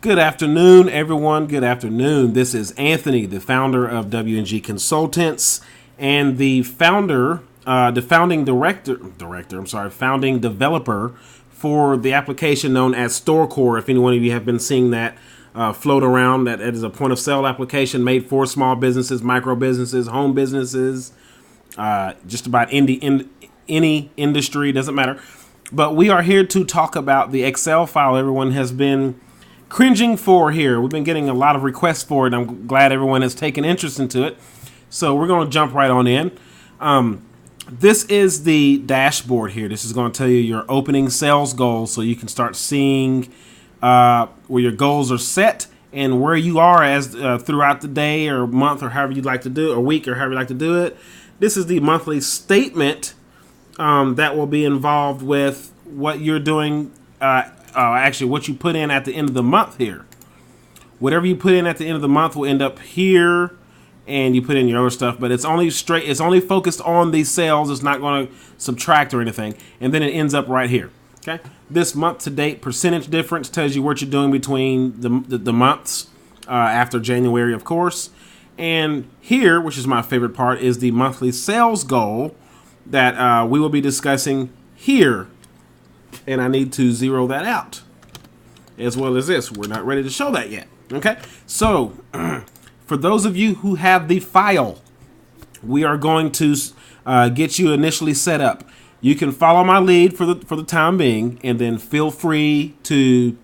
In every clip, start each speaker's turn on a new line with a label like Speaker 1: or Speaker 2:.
Speaker 1: Good afternoon, everyone. Good afternoon. This is Anthony, the founder of W&G Consultants and the founding developer for the application known as StoreCore. If any one of you have been seeing that float around, that is a point of sale application made for small businesses, micro businesses, home businesses, just about any industry, doesn't matter. But we are here to talk about the Excel file everyone has been cringing for here. We've been getting a lot of requests for it. I'm glad everyone has taken interest into it. So we're going to jump right on in. This is the dashboard here. This is going to tell you your opening sales goals so you can start seeing where your goals are set and where you are as throughout the day or month or however you'd like to do it, or week or however you'd like to do it. This is the monthly statement that will be involved with what you're doing, actually what you put in at the end of the month here. Whatever you put in at the end of the month will end up here, and you put in your other stuff, but it's only focused on these sales. It's not going to subtract or anything, and then it ends up right here. Okay, this month to date percentage difference tells you what you're doing between the months after January, of course. And here, which is my favorite part, is the monthly sales goal that we will be discussing here. And I need to zero that out, as well as this. We're not ready to show that yet. Okay, so for those of you who have the file, we are going to get you initially set up. You can follow my lead for the time being, and then feel free to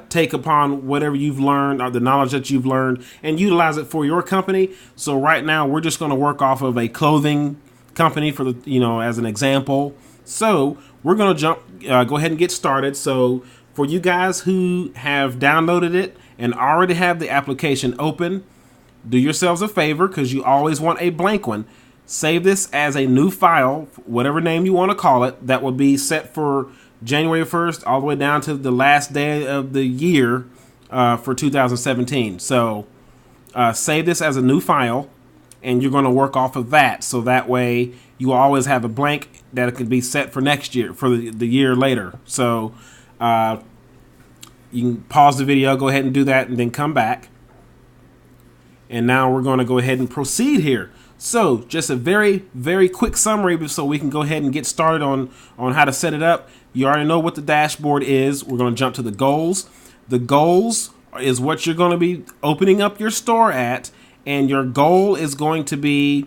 Speaker 1: take upon whatever you've learned or the knowledge that you've learned and utilize it for your company. So right now we're just going to work off of a clothing company for as an example. So we're going to go ahead and get started. So for you guys who have downloaded it and already have the application open, do yourselves a favor, because you always want a blank one. Save this as a new file, whatever name you want to call it, that will be set for January 1st all the way down to the last day of the year for 2017. So save this as a new file, and you're going to work off of that. So that way you will always have a blank that it could be set for next year, for the year later. So you can pause the video, go ahead and do that, and then come back. And now we're going to go ahead and proceed here. So just a very, very quick summary so we can go ahead and get started on how to set it up. You already know what the dashboard is. We're going to jump to the goals. The goals is what you're going to be opening up your store at, and your goal is going to be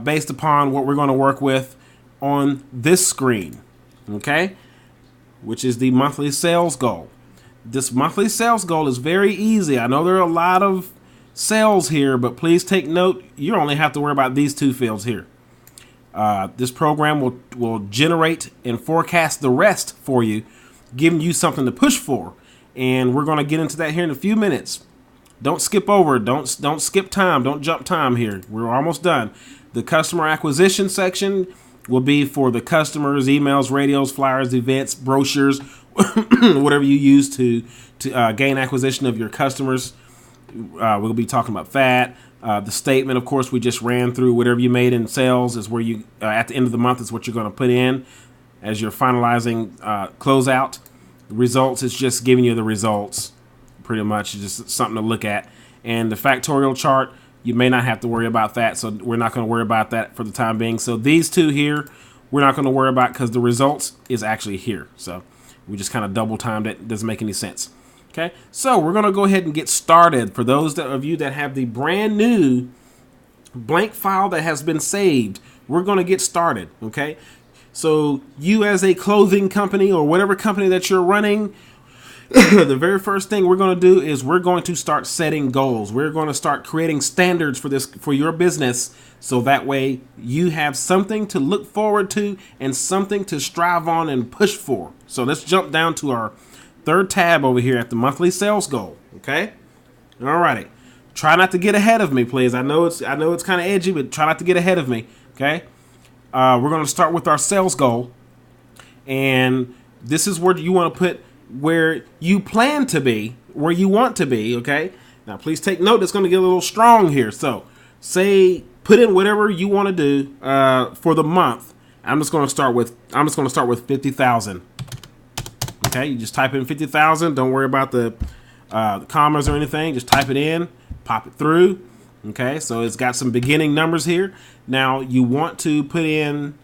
Speaker 1: based upon what we're going to work with on this screen, okay, which is the monthly sales goal. This monthly sales goal is very easy. I know there are a lot of sales here, but please take note, you only have to worry about these two fields here. This program will generate and forecast the rest for you, giving you something to push for. And we're going to get into that here in a few minutes. Don't skip over. Don't skip time. Don't jump time here. We're almost done. The customer acquisition section will be for the customers, emails, radios, flyers, events, brochures, whatever you use to gain acquisition of your customers. We'll be talking about that. The statement, of course, we just ran through. Whatever you made in sales is where you, at the end of the month, is what you're going to put in as you're finalizing closeout. The results is just giving you the results, pretty much. It's just something to look at. And the factorial chart, you may not have to worry about that, so we're not going to worry about that for the time being. So these two here, we're not going to worry about because the results is actually here. So we just kind of double timed it. It doesn't make any sense. Okay, so we're going to go ahead and get started. For those of you that have the brand new blank file that has been saved, we're going to get started. Okay, so you as a clothing company or whatever company that you're running, the very first thing we're going to do is we're going to start setting goals. We're going to start creating standards for your business, so that way you have something to look forward to and something to strive on and push for. So let's jump down to our third tab over here at the monthly sales goal. Okay, all righty. Try not to get ahead of me, please. I know it's kind of edgy, but try not to get ahead of me. Okay, we're going to start with our sales goal, and this is where you want to put where you plan to be, where you want to be. Okay, now please take note, it's going to get a little strong here. So put in whatever you want to do for the month. I'm just going to start with 50,000. Okay, you just type in 50,000. Don't worry about the commas or anything. Just type it in, pop it through. Okay, so it's got some beginning numbers here. Now you want to put in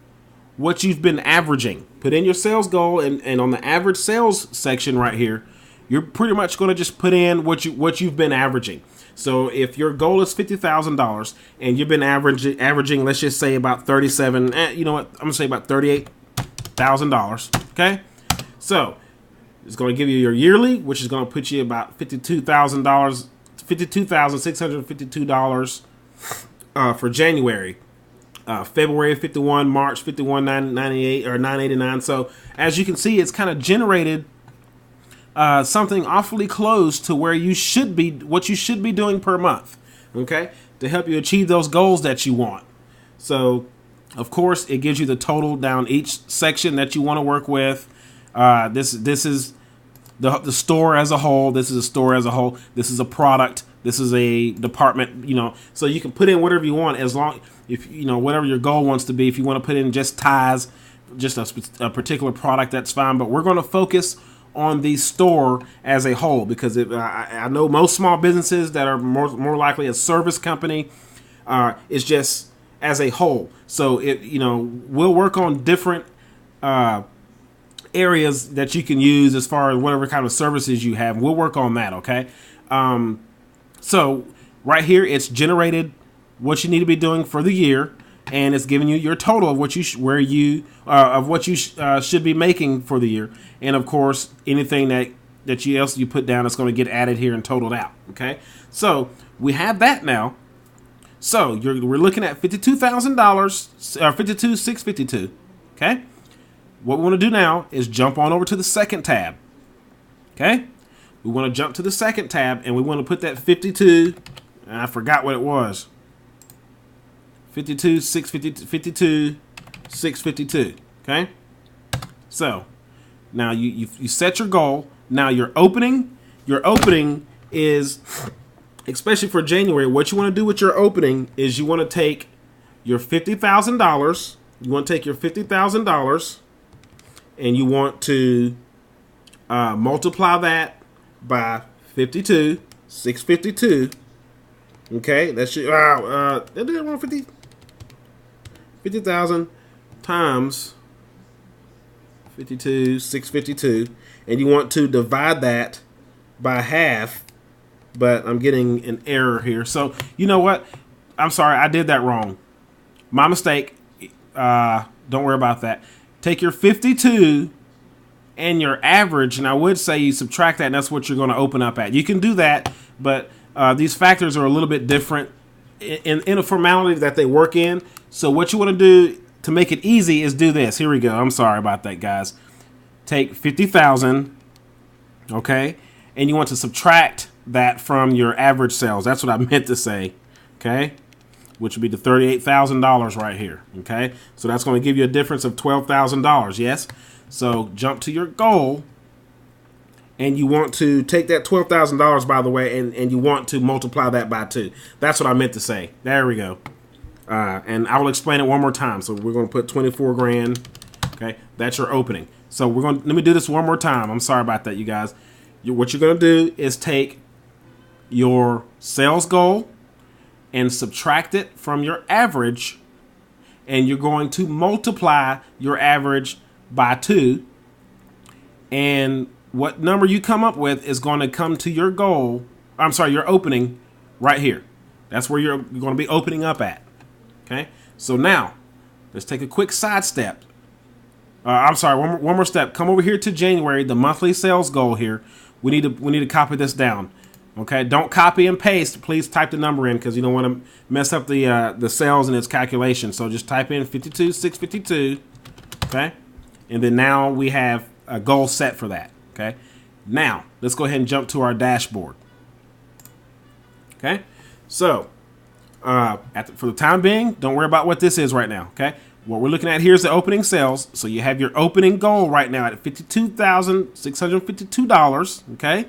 Speaker 1: what you've been averaging. Put in your sales goal, and on the average sales section right here, you're pretty much going to just put in what you've been averaging. So if your goal is $50,000 and you've been averaging, let's just say about 37. You know what? I'm gonna say about $38,000. Okay, so it's going to give you your yearly, which is going to put you about $52,000, $52,652 for January. February 51, March 51, 998 or 989. So as you can see, it's kind of generated something awfully close to where you should be, what you should be doing per month. Okay, to help you achieve those goals that you want. So of course, it gives you the total down each section that you want to work with. This is the store as a whole. This is a store as a whole. This is a product. This is a department. You know, so you can put in whatever you want, as long if you know whatever your goal wants to be. If you want to put in just ties, just a particular product, that's fine. But we're going to focus on the store as a whole, because I know most small businesses that are more likely a service company is just as a whole. So we'll work on different areas that you can use as far as whatever kind of services you have. We'll work on that. Okay. So right here, it's generated what you need to be doing for the year, and it's giving you your total of what you should be making for the year. And of course, anything that else you put down is going to get added here and totaled out. Okay. So we have that now. So we're looking at $52,000, $52,652. Okay. What we want to do now is jump on over to the second tab. Okay. We want to jump to the second tab, and we want to put that 52. And I forgot what it was. 52,652. Okay. So now you set your goal. Now your opening is, especially for January, what you want to do with your opening is you want to take your $50,000. You want to take your $50,000, and you want to multiply that by 52,652. Okay, that's your 50,000 times 52,652, and you want to divide that by half. But I'm getting an error here. So you know what? I'm sorry, I did that wrong. My mistake. Don't worry about that. Take your 52 and your average, and I would say you subtract that, and that's what you're going to open up at. You can do that, but these factors are a little bit different in a formality that they work in. So what you want to do to make it easy is do this. Here we go. I'm sorry about that, guys. Take 50,000, okay, and you want to subtract that from your average sales. That's what I meant to say, okay, which would be the $38,000 right here, okay. So that's going to give you a difference of $12,000, yes. So jump to your goal, and you want to take that $12,000, by the way, and you want to multiply that by 2. That's what I meant to say. There we go. And I will explain it one more time. So we're going to put 24 grand. Okay, that's your opening. So let me do this one more time. I'm sorry about that, you guys. What you're going to do is take your sales goal and subtract it from your average, and you're going to multiply your average by 2, and what number you come up with is going to come to your goal. I'm sorry, your opening right here. That's where you're going to be opening up at. Okay, so now let's take a quick side step. I'm sorry, one more step. Come over here to January, the monthly sales goal here. We need to copy this down. Okay, don't copy and paste. Please type the number in, because you don't want to mess up the sales and its calculation. So just type in 52,652. Okay, and then now we have a goal set for that. Okay, now let's go ahead and jump to our dashboard. Okay, so for the time being, don't worry about what this is right now. Okay, what we're looking at here is the opening sales. So you have your opening goal right now at $52,652. Okay.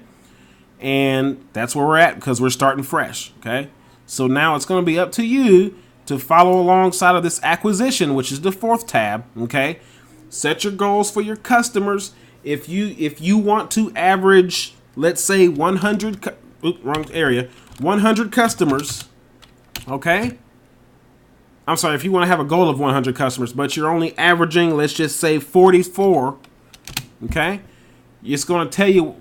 Speaker 1: And that's where we're at, because we're starting fresh. Okay. So now it's going to be up to you to follow alongside of this acquisition, which is the 4th tab. Okay. Set your goals for your customers if you want to average, let's say 100, wrong area, 100 customers, okay? I'm sorry, if you want to have a goal of 100 customers, but you're only averaging, let's just say 44, okay? It's going to tell you,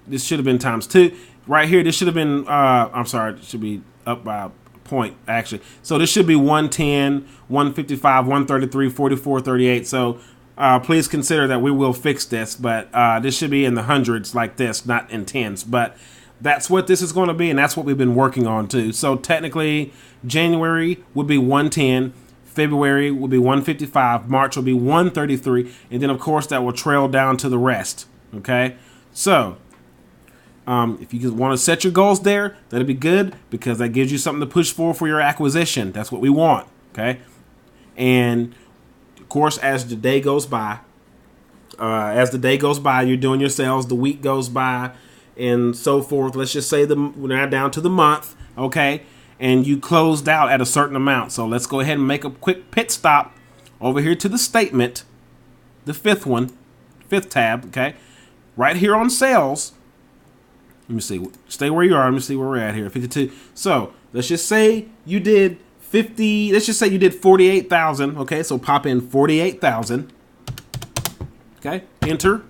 Speaker 1: this should have been times 2. Right here, this should have been, I'm sorry, it should be up by a point, actually. So this should be 110, 155, 133, 44, 38. So please consider that we will fix this, but this should be in the hundreds like this, not in tens. But that's what this is going to be, and that's what we've been working on too. So technically, January would be 110, February would be 155, March will be 133, and then of course that will trail down to the rest. Okay, so if you want to set your goals there, that'll be good because that gives you something to push for your acquisition. That's what we want. Okay, and of course, as the day goes by, you're doing your sales. The week goes by, and so forth. Let's just say we're now down to the month. Okay, and you closed out at a certain amount. So let's go ahead and make a quick pit stop over here to the statement, the fifth tab. Okay, right here on sales. Let me see. Stay where you are. Let me see where we're at here. 52. So let's just say you did 50. Let's just say you did 48,000. Okay, so pop in 48,000. Okay, enter.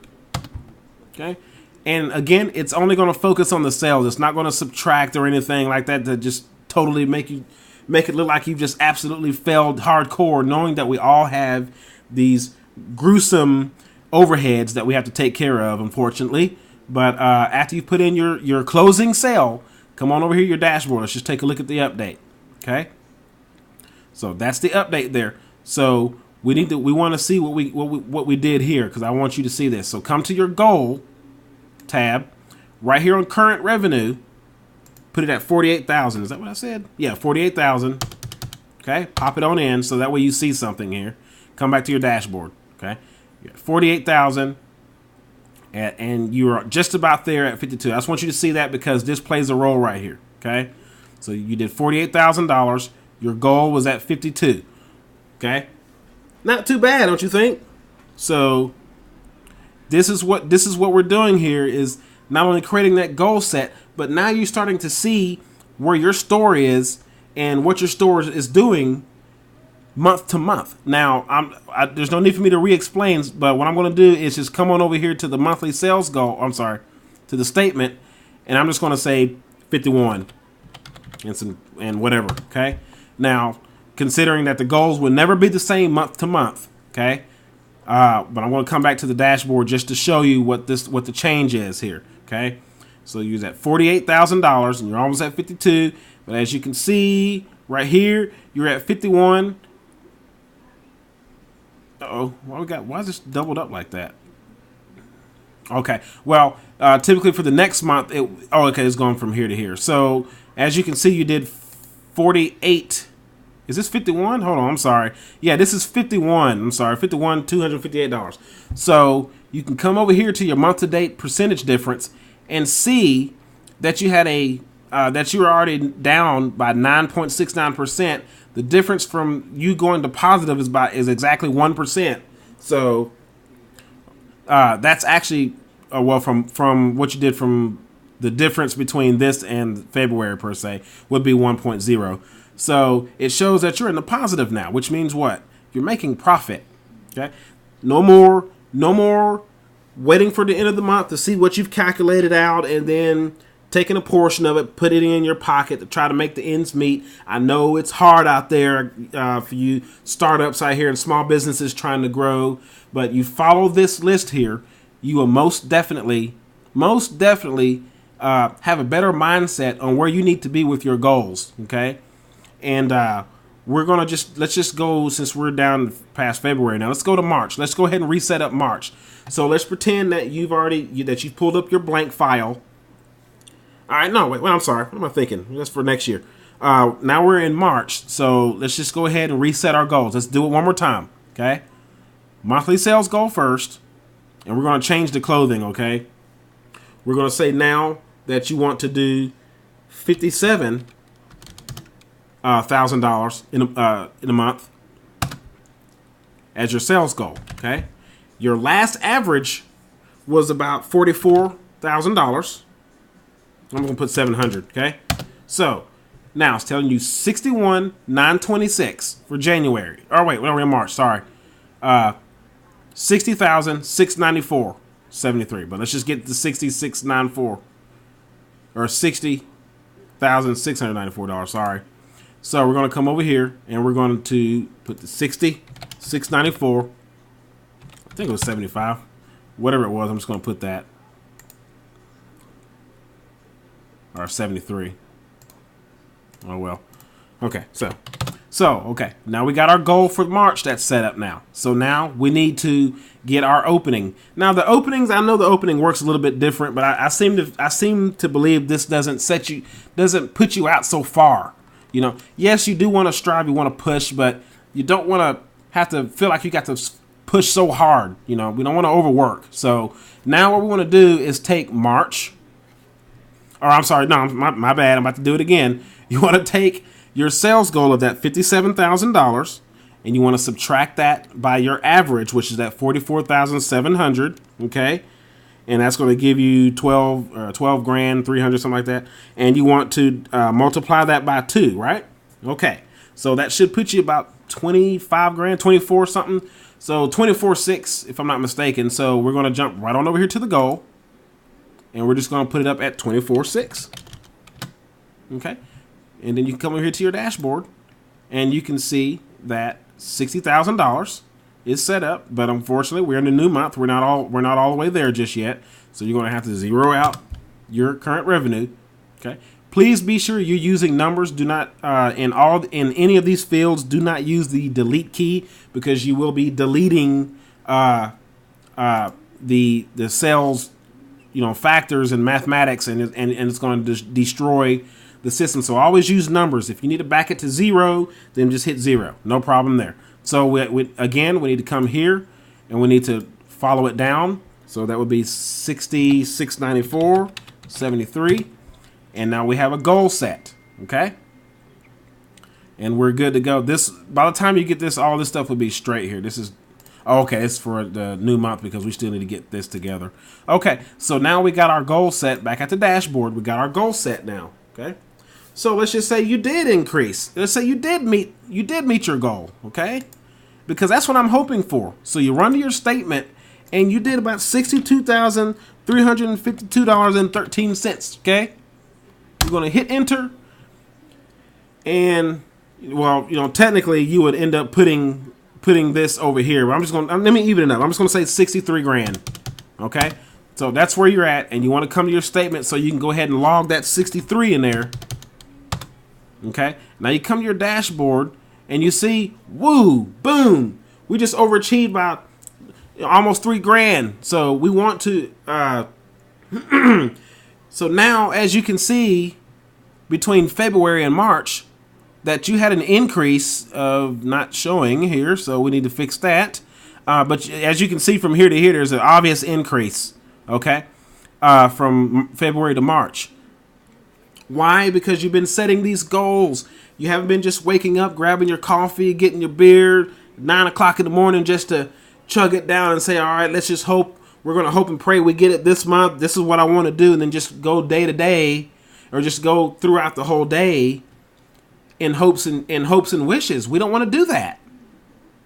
Speaker 1: Okay, and again, it's only going to focus on the sales. It's not going to subtract or anything like that to just totally make it look like you've just absolutely failed hardcore. Knowing that we all have these gruesome overheads that we have to take care of, unfortunately. But after you put in your closing sale, come on over here to your dashboard. Let's just take a look at the update. Okay. So that's the update there. So we want to see what we did here because I want you to see this. So come to your goal tab right here on current revenue. Put it at 48,000. Is that what I said? Yeah, 48,000. Okay. Pop it on in so that way you see something here. Come back to your dashboard. Okay. You're at 48,000. And you're just about there at 52. I just want you to see that because this plays a role right here. Okay, so you did $48,000. Your goal was at 52. Okay, not too bad, don't you think? So this is what we're doing here is not only creating that goal set, but now you're starting to see where your store is and what your store is doing month to month. Now, there's no need for me to re-explain, but what I'm going to do is just come on over here to the monthly sales goal. I'm sorry, to the statement, and I'm just going to say 51 and whatever. Okay. Now, considering that the goals will never be the same month to month. Okay. But I'm going to come back to the dashboard just to show you what the change is here. Okay. So you're at $48,000 and you're almost at 52. But as you can see right here, you're at 51. Why is this doubled up like that? Okay, well, typically for the next month, it's going from here to here. So as you can see, you did 48. Is this 51? Hold on, I'm sorry. Yeah, this is 51. I'm sorry, 51, $258. So you can come over here to your month to date percentage difference and see that you had that you were already down by 9.69%. The difference from you going to positive is exactly 1%. So that's actually from what you did from the difference between this and February per se would be 1.0. So it shows that you're in the positive now, which means what? You're making profit. Okay, no more waiting for the end of the month to see what you've calculated out and then taking a portion of it, put it in your pocket to try to make the ends meet. I know it's hard out there for you startups out here and small businesses trying to grow, but you follow this list here, you will most definitely have a better mindset on where you need to be with your goals. Okay, and we're gonna let's just go, since we're down past February now. Let's go to March. Let's go ahead and reset up March. So let's pretend that you've pulled up your blank file. All right, no, wait, I'm sorry. What am I thinking? That's for next year. Now we're in March, so let's just go ahead and reset our goals. Let's do it one more time, okay? Monthly sales goal first, and we're going to change the clothing, okay? We're going to say now that you want to do $57,000 in a month as your sales goal, okay? Your last average was about $44,000. I'm going to put 700, okay? So now it's telling you 61,926 for January. Oh, wait, we're in March, sorry. 60,694.73. But let's just get the 66.94 or $60,694, sorry. So we're going to come over here and we're going to put the 60,694. I think it was 75. Whatever it was, I'm just going to put that. Or 73. Oh, well. Okay, so okay. Now we got our goal for March that's set up now. So now we need to get our opening. Now the openings, I know the opening works a little bit different, but I seem to believe this doesn't put you out so far. You know, yes, you do want to strive, you want to push, but you don't want to have to feel like you got to push so hard. You know, we don't want to overwork. So now what we want to do is take March. Or I'm sorry, no, my bad. I'm about to do it again. You want to take your sales goal of that $57,000 and you want to subtract that by your average, which is that 44,700, okay? And that's going to give you 12 grand, 300, something like that. And you want to multiply that by 2, right? Okay. So that should put you about 25 grand, 24 something. So 24.6, if I'm not mistaken. So we're going to jump right on over here to the goal. And we're just going to put it up at 24.6. Okay. And then you can come over here to your dashboard and you can see that $60,000 is set up. But unfortunately, we're in the new month. We're not all the way there just yet. So you're going to have to zero out your current revenue. Okay. Please be sure you're using numbers. Do not in any of these fields, do not use the delete key because you will be deleting the sales, you know, factors and mathematics, and it's going to destroy the system. So always use numbers. If you need to back it to 0, then just hit 0. No problem there. So we need to come here and we need to follow it down. So that would be 6694.73. And now we have a goal set. Okay. And we're good to go. By the time you get this, all this stuff will be straight here. This is okay, it's for the new month because we still need to get this together. Okay, so now we got our goal set back at the dashboard. We got our goal set now. Okay, so let's just say you did increase. Let's say you did meet your goal. Okay, because that's what I'm hoping for. So you run to your statement and you did about $62,352.13. Okay, you're gonna hit enter, and well, you know, technically you would end up putting this over here. But I'm just going to, let me even it up. I'm just going to say 63 grand. Okay. So that's where you're at. And you want to come to your statement so you can go ahead and log that 63 in there. Okay. Now you come to your dashboard and you see, woo, boom. We just overachieved by almost 3 grand. So we want to, so now as you can see between February and March, that you had an increase of not showing here, so we need to fix that. But as you can see from here to here, there's an obvious increase, okay, from February to March. Why? Because you've been setting these goals. You haven't been just waking up, grabbing your coffee, getting your beer, 9 o'clock in the morning just to chug it down and say, all right, let's just hope. We're going to hope and pray we get it this month. This is what I want to do. And then just go day to day or just go throughout the whole day in hopes and wishes. We don't want to do that.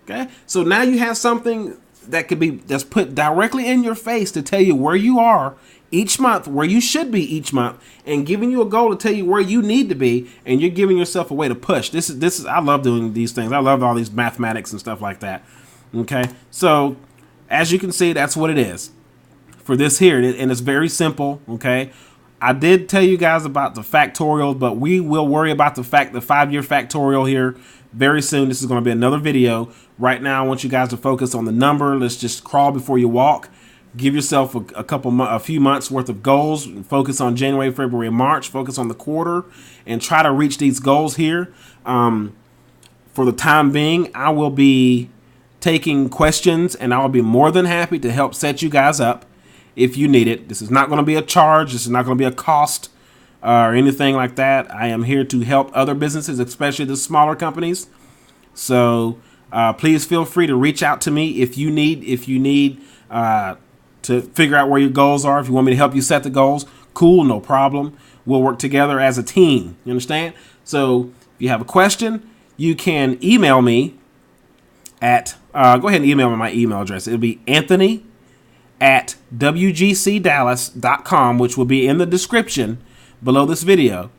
Speaker 1: Okay? So now you have something that's put directly in your face to tell you where you are each month, where you should be each month, and giving you a goal to tell you where you need to be, and you're giving yourself a way to push. This is I love doing these things. I love all these mathematics and stuff like that. Okay? So as you can see, that's what it is for this here, and it's very simple. Okay? I did tell you guys about the factorial, but we will worry about the 5-year factorial here very soon. This is going to be another video. Right now, I want you guys to focus on the number. Let's just crawl before you walk. Give yourself a few months worth of goals. Focus on January, February, and March. Focus on the quarter and try to reach these goals here. For the time being, I will be taking questions, and I will be more than happy to help set you guys up if you need it. This is not going to be a charge. This is not going to be a cost or anything like that. I am here to help other businesses, especially the smaller companies. So please feel free to reach out to me if you need to figure out where your goals are. If you want me to help you set the goals, cool, no problem. We'll work together as a team. You understand? So if you have a question, you can email me at, go ahead and email me my email address. It'll be anthony@wgcdallas.com, which will be in the description below this video.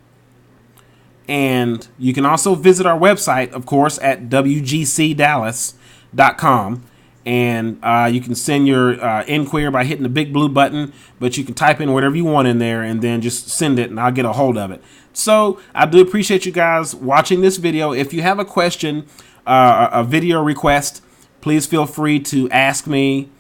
Speaker 1: And you can also visit our website, of course, at wgcdallas.com. And you can send your inquiry by hitting the big blue button, but you can type in whatever you want in there and then just send it and I'll get a hold of it. So I do appreciate you guys watching this video. If you have a question, a video request, please feel free to ask me,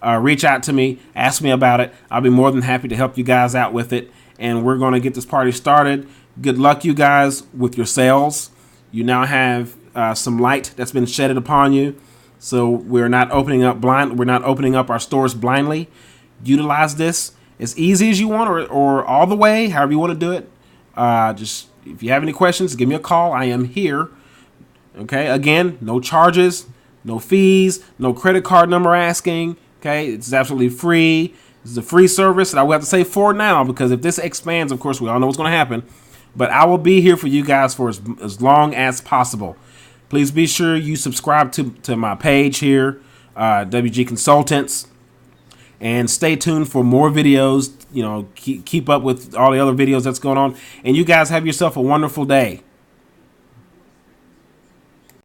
Speaker 1: reach out to me, ask me about it. I'll be more than happy to help you guys out with it. And we're going to get this party started. Good luck, you guys, with your sales. You now have some light that's been shedded upon you. So we're not opening up our stores blindly. Utilize this as easy as you want, or all the way, however you want to do it. Just if you have any questions, give me a call. I am here. Okay. Again, no charges, no fees, no credit card number asking. Okay. It's absolutely free. This is a free service, and I will have to say for now, because if this expands, of course, we all know what's going to happen. But I will be here for you guys for as long as possible. Please be sure you subscribe to my page here, WG Consultants, and stay tuned for more videos. You know, keep up with all the other videos that's going on. And you guys have yourself a wonderful day.